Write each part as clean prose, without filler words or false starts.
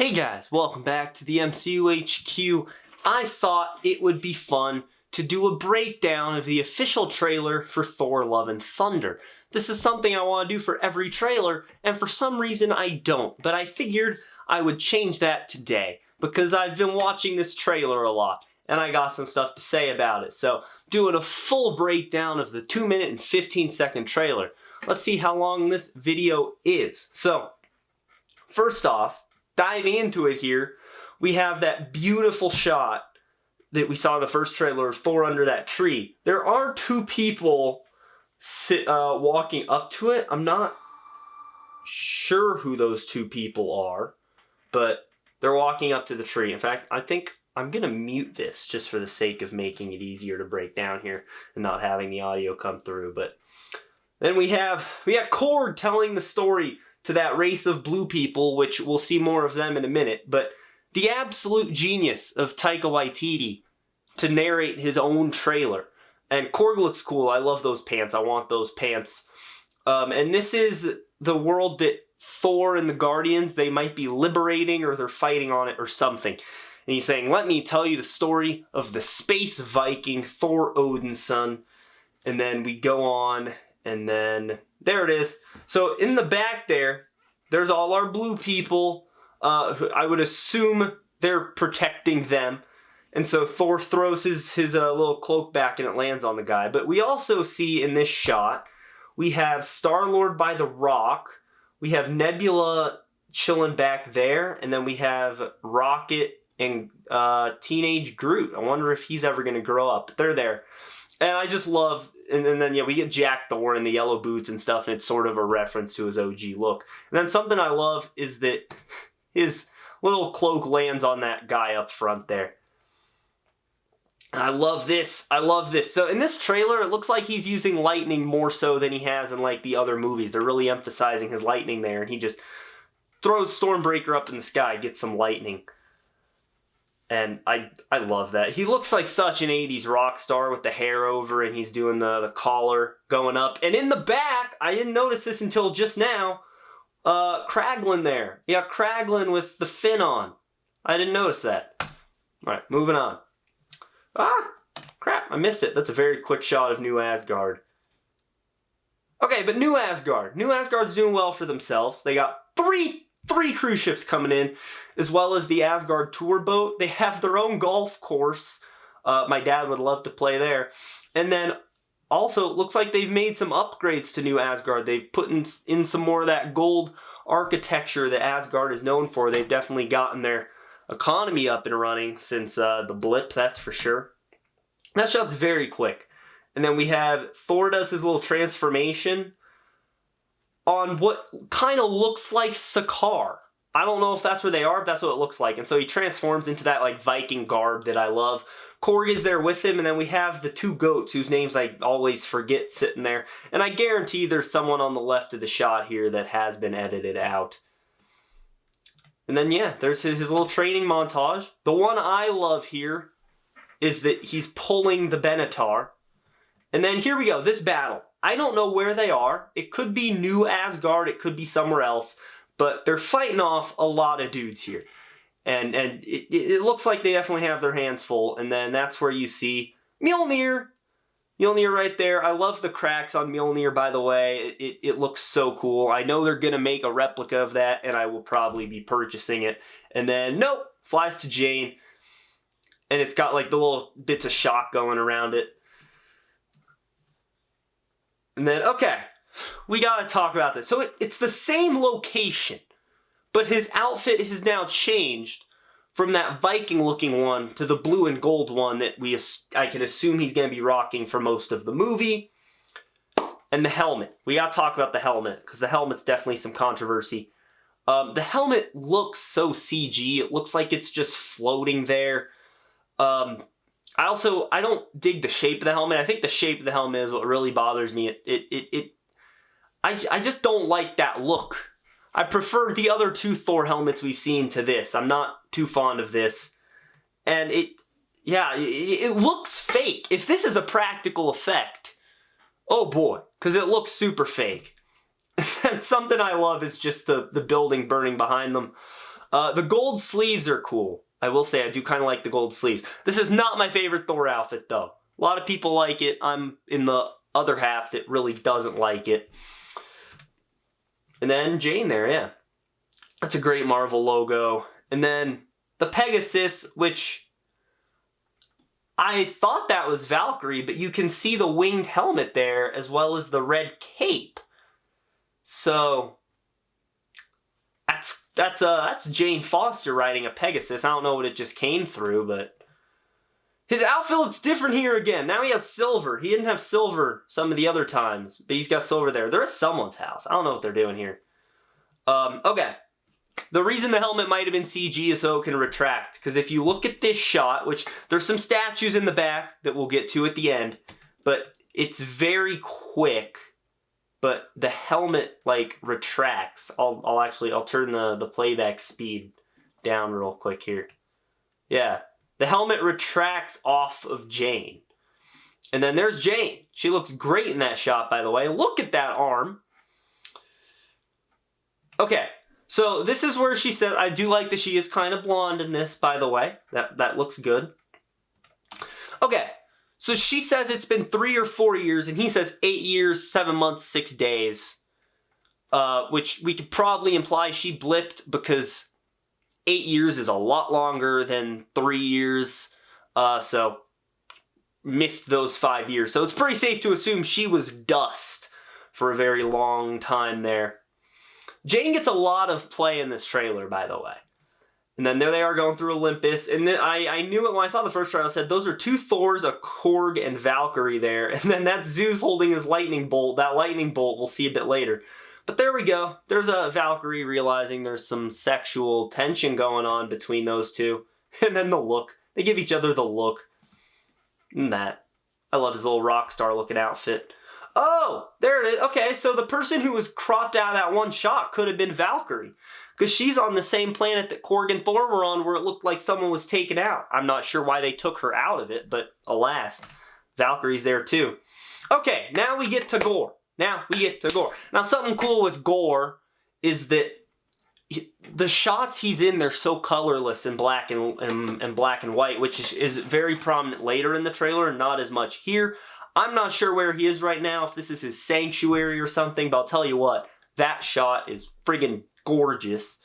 Hey guys, welcome back to the MCU HQ. I thought it would be fun to do a breakdown of the official trailer for Thor Love and Thunder. This is something I want to do for every trailer, and for some reason I don't, but I figured I would change that today, because I've been watching this trailer a lot, and I got some stuff to say about it. So, doing a full breakdown of the 2-minute and 15-second trailer. Let's see how long this video is. So, first off, diving into it here, we have that beautiful shot that we saw in the first trailer of Thor under that tree. There are two people walking up to it. I'm not sure who those two people are, but they're walking up to the tree. In fact, I think I'm going to mute this just for the sake of making it easier to break down here and not having the audio come through. But then we have Korg telling the story to that race of blue people, which we'll see more of them in a minute, but the absolute genius of Taika Waititi to narrate his own trailer. And Korg looks cool. I love those pants. I want those pants. And this is the world that Thor and the Guardians, they might be liberating, or they're fighting on it or something. And he's saying, let me tell you the story of the space Viking, Thor Odin's son. And then we go on, and then there it is. So in the back there's all our blue people. I would assume they're protecting them. And so Thor throws his little cloak back and it lands on the guy. But we also see in this shot, we have Star-Lord by the rock. We have Nebula chilling back there. And then we have Rocket and Teenage Groot. I wonder if he's ever going to grow up. But they're there. And I just love, and then we get Jack Thor in the yellow boots and stuff, and it's sort of a reference to his OG look. And then something I love is that his little cloak lands on that guy up front there. And I love this. I love this. So in this trailer, it looks like he's using lightning more so than he has in like the other movies. They're really emphasizing his lightning there, and he just throws Stormbreaker up in the sky, gets some lightning. And I love that. He looks like such an 80s rock star with the hair over, and he's doing the collar going up. And in the back, I didn't notice this until just now, Kraglin there. Yeah, Kraglin with the fin on. I didn't notice that. All right, moving on. Ah, crap, I missed it. That's a very quick shot of New Asgard. Okay, but New Asgard. New Asgard's doing well for themselves. They got three cruise ships coming in, as well as the Asgard tour boat. They have their own golf course. My dad would love to play there. And then also, it looks like they've made some upgrades to New Asgard. They've put in some more of that gold architecture that Asgard is known for. They've definitely gotten their economy up and running since the blip, that's for sure. That shot's very quick. And then we have Thor does his little transformation on what kind of looks like Sakaar. I don't know if that's where they are, but that's what it looks like. And so he transforms into that like Viking garb that I love. Korg is there with him, and then we have the two goats whose names I always forget sitting there. And I guarantee there's someone on the left of the shot here that has been edited out. And then yeah, there's his little training montage. The one I love here is that he's pulling the Benatar. And then here we go, this battle. I don't know where they are. It could be New Asgard, it could be somewhere else, but they're fighting off a lot of dudes here. And it looks like they definitely have their hands full, and then that's where you see Mjolnir. Mjolnir right there. I love the cracks on Mjolnir, by the way. It looks so cool. I know they're going to make a replica of that, and I will probably be purchasing it. And then, nope, flies to Jane, and it's got like the little bits of shock going around it. And then, okay, we gotta talk about this. So it's the same location, but his outfit has now changed from that Viking-looking one to the blue and gold one that I can assume he's gonna be rocking for most of the movie. And the helmet. We gotta talk about the helmet, because the helmet's definitely some controversy. The helmet looks so CG. It looks like it's just floating there. I don't dig the shape of the helmet. I think the shape of the helmet is what really bothers me. I just don't like that look. I prefer the other two Thor helmets we've seen to this. I'm not too fond of this. And it looks fake. If this is a practical effect, oh boy, because it looks super fake. And something I love is just the building burning behind them. The gold sleeves are cool. I will say I do kind of like the gold sleeves. This is not my favorite Thor outfit, though. A lot of people like it. I'm in the other half that really doesn't like it. And then Jane there, yeah. That's a great Marvel logo. And then the Pegasus, which I thought that was Valkyrie, but you can see the winged helmet there as well as the red cape. So that's Jane Foster riding a Pegasus. I don't know what it just came through, but his outfit looks different here again. Now he has silver. He didn't have silver some of the other times, but he's got silver there. They're at someone's house. I don't know what they're doing here. Okay. The reason the helmet might have been CG is so it can retract. Because if you look at this shot, which there's some statues in the back that we'll get to at the end, but it's very quick. But the helmet like retracts. I'll turn the playback speed down real quick here. Yeah. The helmet retracts off of Jane. And then there's Jane. She looks great in that shot, by the way. Look at that arm. Okay. So this is where she said, I do like that she is kind of blonde in this, by the way. That looks good. Okay. So she says it's been 3 or 4 years, and he says 8 years, 7 months, 6 days. Which we could probably imply she blipped because 8 years is a lot longer than 3 years. So missed those 5 years. So it's pretty safe to assume she was dust for a very long time there. Jane gets a lot of play in this trailer, by the way. And then there they are going through Olympus. And then I knew it when I saw the first trailer. I said, those are 2 Thors, a Korg, and Valkyrie there. And then that's Zeus holding his lightning bolt. That lightning bolt we'll see a bit later. But there we go. There's a Valkyrie realizing there's some sexual tension going on between those two. And then the look. They give each other the look. And that. I love his little rock star looking outfit. Oh, there it is. Okay, so the person who was cropped out of that one shot could have been Valkyrie. Because she's on the same planet that Korg and Thor were on where it looked like someone was taken out. I'm not sure why they took her out of it, but alas, Valkyrie's there too. Okay, now we get to Gore. Now something cool with Gore is that the shots he's in, they're so colorless and black and black and white, which is very prominent later in the trailer and not as much here. I'm not sure where he is right now, if this is his sanctuary or something, but I'll tell you what, that shot is friggin' gorgeous.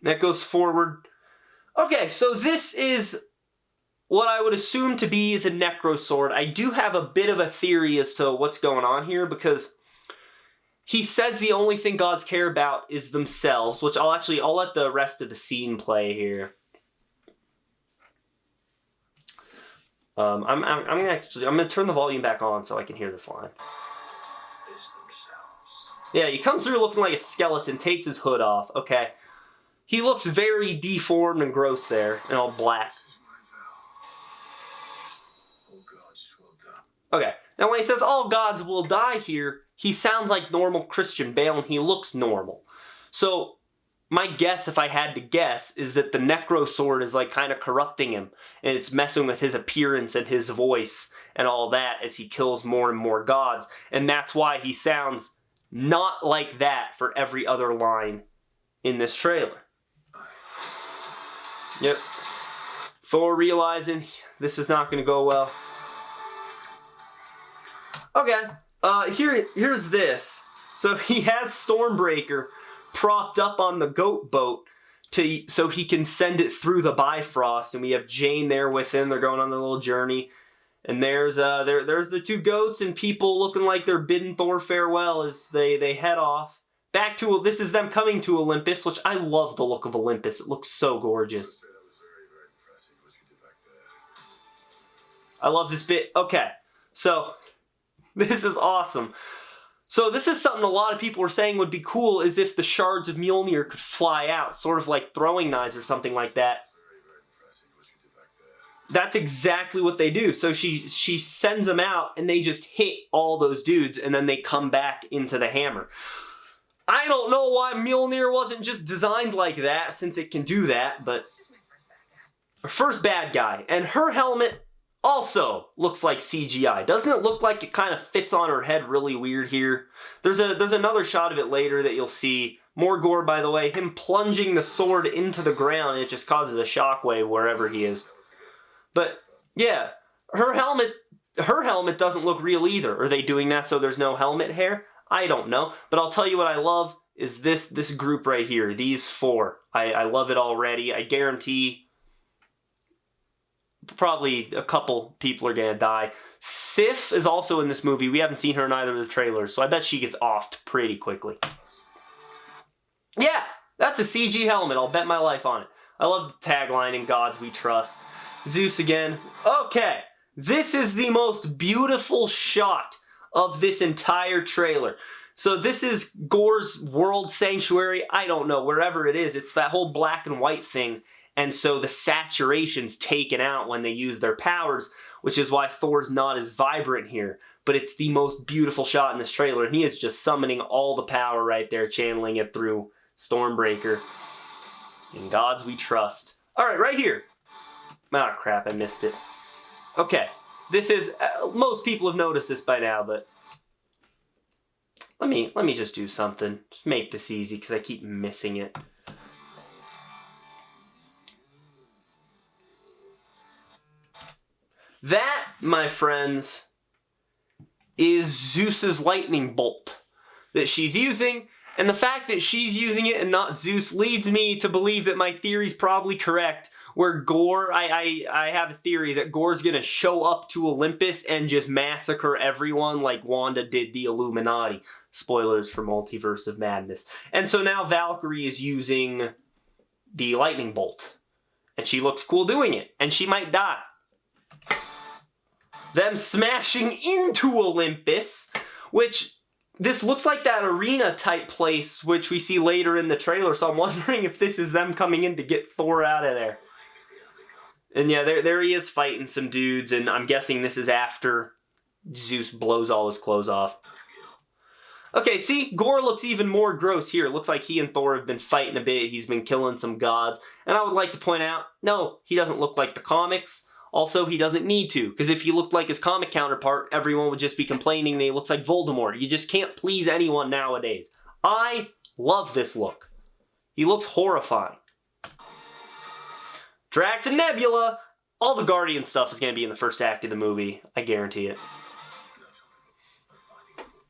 That goes forward. Okay, so this is what I would assume to be the Necro Sword. I do have a bit of a theory as to what's going on here, because he says the only thing gods care about is themselves, which I'll let the rest of the scene play here. I'm gonna turn the volume back on so I can hear this line. Yeah, he comes through looking like a skeleton, takes his hood off. Okay. He looks very deformed and gross there, and all black. Okay. Now when he says all gods will die here, he sounds like normal Christian Bale, and he looks normal. So my guess, if I had to guess, is that the Necro Sword is like kind of corrupting him, and it's messing with his appearance and his voice and all that as he kills more and more gods, and that's why he sounds not like that for every other line in this trailer. Yep. Thor realizing this is not going to go well. Okay. Here's this. So he has Stormbreaker propped up on the goat boat so he can send it through the Bifrost, and we have Jane there with him. They're going on their little journey. And there's the 2 goats and people looking like they're bidding Thor farewell as they head off. Back to, this is them coming to Olympus, which I love the look of Olympus. It looks so gorgeous. I love this bit. Okay, so this is awesome. So this is something a lot of people were saying would be cool, is if the shards of Mjolnir could fly out, sort of like throwing knives or something like that. That's exactly what they do. So she sends them out, and they just hit all those dudes, and then they come back into the hammer. I don't know why Mjolnir wasn't just designed like that, since it can do that, but her first bad guy. And her helmet also looks like CGI. Doesn't it look like it kind of fits on her head really weird here? There's another shot of it later that you'll see More gore, by the way. Him plunging the sword into the ground, it just causes a shockwave wherever he is. But, yeah, her helmet doesn't look real either. Are they doing that so there's no helmet hair? I don't know. But I'll tell you what I love is this group right here. These four. I love it already. I guarantee probably a couple people are going to die. Sif is also in this movie. We haven't seen her in either of the trailers, so I bet she gets offed pretty quickly. Yeah, that's a CG helmet. I'll bet my life on it. I love the tagline, "In Gods We Trust." Zeus again. Okay, this is the most beautiful shot of this entire trailer. So this is Gore's World Sanctuary. I don't know, wherever it is. It's that whole black and white thing. And so the saturation's taken out when they use their powers, which is why Thor's not as vibrant here. But it's the most beautiful shot in this trailer, and he is just summoning all the power right there, channeling it through Stormbreaker. In Gods We Trust. Alright, right here. Ah, crap, I missed it. Okay, this is... most people have noticed this by now, but... Let me just do something. Just make this easy, because I keep missing it. That, my friends, is Zeus's lightning bolt that she's using, and the fact that she's using it and not Zeus leads me to believe that my theory's probably correct, where Gore, I have a theory that Gore's gonna show up to Olympus and just massacre everyone like Wanda did the Illuminati. Spoilers for Multiverse of Madness. And so now Valkyrie is using the lightning bolt, and she looks cool doing it, and she might die. Them smashing into Olympus, which this looks like that arena type place which we see later in the trailer, so I'm wondering if this is them coming in to get Thor out of there. And yeah, there he is fighting some dudes, and I'm guessing this is after Zeus blows all his clothes off. Okay, see, Gore looks even more gross here. It looks like he and Thor have been fighting a bit. He's been killing some gods. And I would like to point out, no, he doesn't look like the comics. Also, he doesn't need to, because if he looked like his comic counterpart, everyone would just be complaining that he looks like Voldemort. You just can't please anyone nowadays. I love this look. He looks horrifying. Drax and Nebula, all the Guardian stuff is going to be in the first act of the movie. I guarantee it.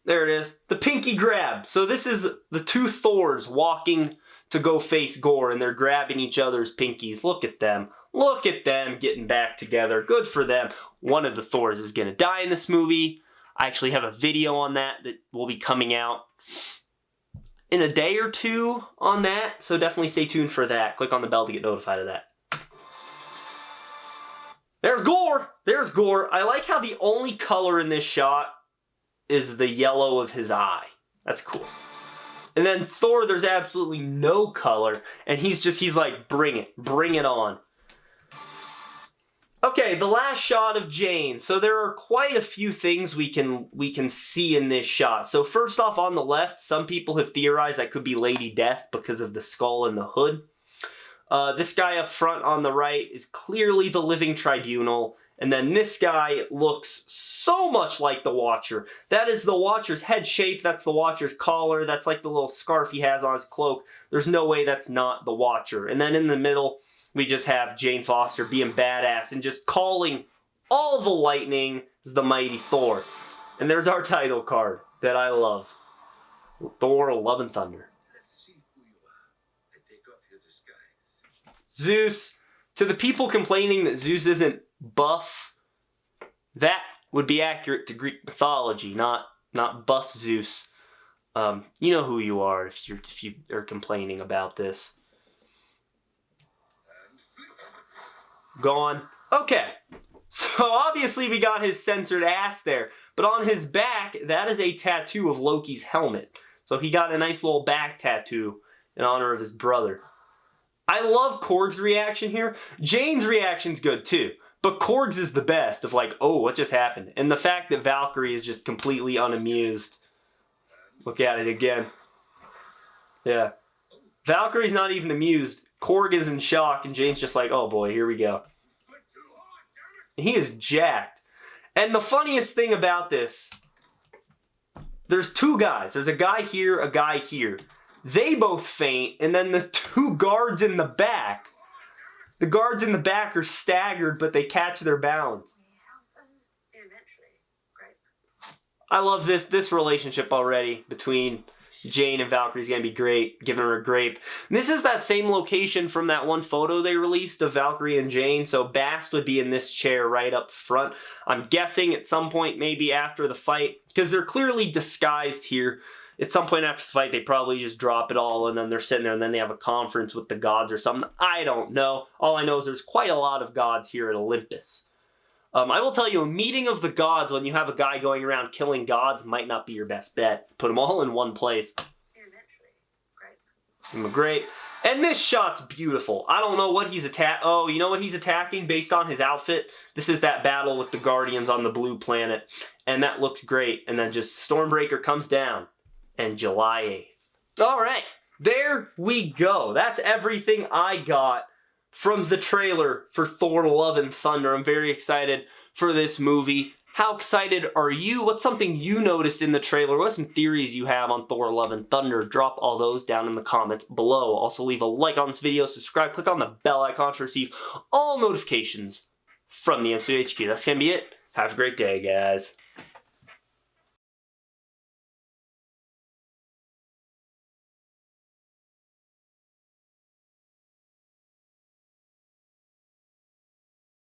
There it is. The pinky grab. So this is the two Thors walking to go face Gore, and they're grabbing each other's pinkies. Look at them. Look at them getting back together. Good for them. One of the Thors is going to die in this movie. I actually have a video on that will be coming out in a day or two on that, so definitely stay tuned for that. Click on the bell to get notified of that. There's Gore! There's Gore. I like how the only color in this shot is the yellow of his eye. That's cool. And then Thor, there's absolutely no color, and he's like, bring it on. Okay, the last shot of Jane. So there are quite a few things we can see in this shot. So first off, on the left, some people have theorized that could be Lady Death because of the skull and the hood. This guy up front on the right is clearly the Living Tribunal. And then this guy looks so much like the Watcher. That is the Watcher's head shape. That's the Watcher's collar. That's like the little scarf he has on his cloak. There's no way that's not the Watcher. And then in the middle, we just have Jane Foster being badass and just calling all the lightning as the mighty Thor. And there's our title card that I love. Thor Love and Thunder. Zeus. To the people complaining that Zeus isn't buff, that would be accurate to Greek mythology, not buff Zeus. You know who you are if you are complaining about this. Gone. Okay, so obviously we got his censored ass there, but on his back, that is a tattoo of Loki's helmet. So he got a nice little back tattoo in honor of his brother. I love Korg's reaction here. Jane's reaction's good too, but Korg's is the best of like, oh, what just happened? And the fact that Valkyrie is just completely unamused. Look at it again. Yeah. Valkyrie's not even amused. Korg is in shock, and Jane's just like, oh boy, here we go. He is jacked. And the funniest thing about this, there's two guys. There's a guy here, a guy here. They both faint, and then the two guards in the back. The guards in the back are staggered, but they catch their balance. I love this relationship already between Jane and Valkyrie is going to be great, giving her a grape. And this is that same location from that one photo they released of Valkyrie and Jane, so Bast would be in this chair right up front. I'm guessing at some point, maybe after the fight, because they're clearly disguised here. At some point after the fight, they probably just drop it all, and then they're sitting there, and then they have a conference with the gods or something. I don't know. All I know is there's quite a lot of gods here at Olympus. I will tell you, a meeting of the gods when you have a guy going around killing gods might not be your best bet. Put them all in one place. Great. And this shot's beautiful. I don't know what he's attacking. Oh, you know what he's attacking based on his outfit? This is that battle with the Guardians on the blue planet. And that looks great. And then just Stormbreaker comes down. And July 8th. All right, there we go. That's everything I got from the trailer for Thor Love and Thunder. I'm very excited for this movie. How excited are you? What's something you noticed in the trailer? What are some theories you have on Thor Love and Thunder? Drop all those down in the comments below. Also leave a like on this video, subscribe, click on the bell icon to receive all notifications from the MCU HQ. That's going to be it. Have a great day, guys.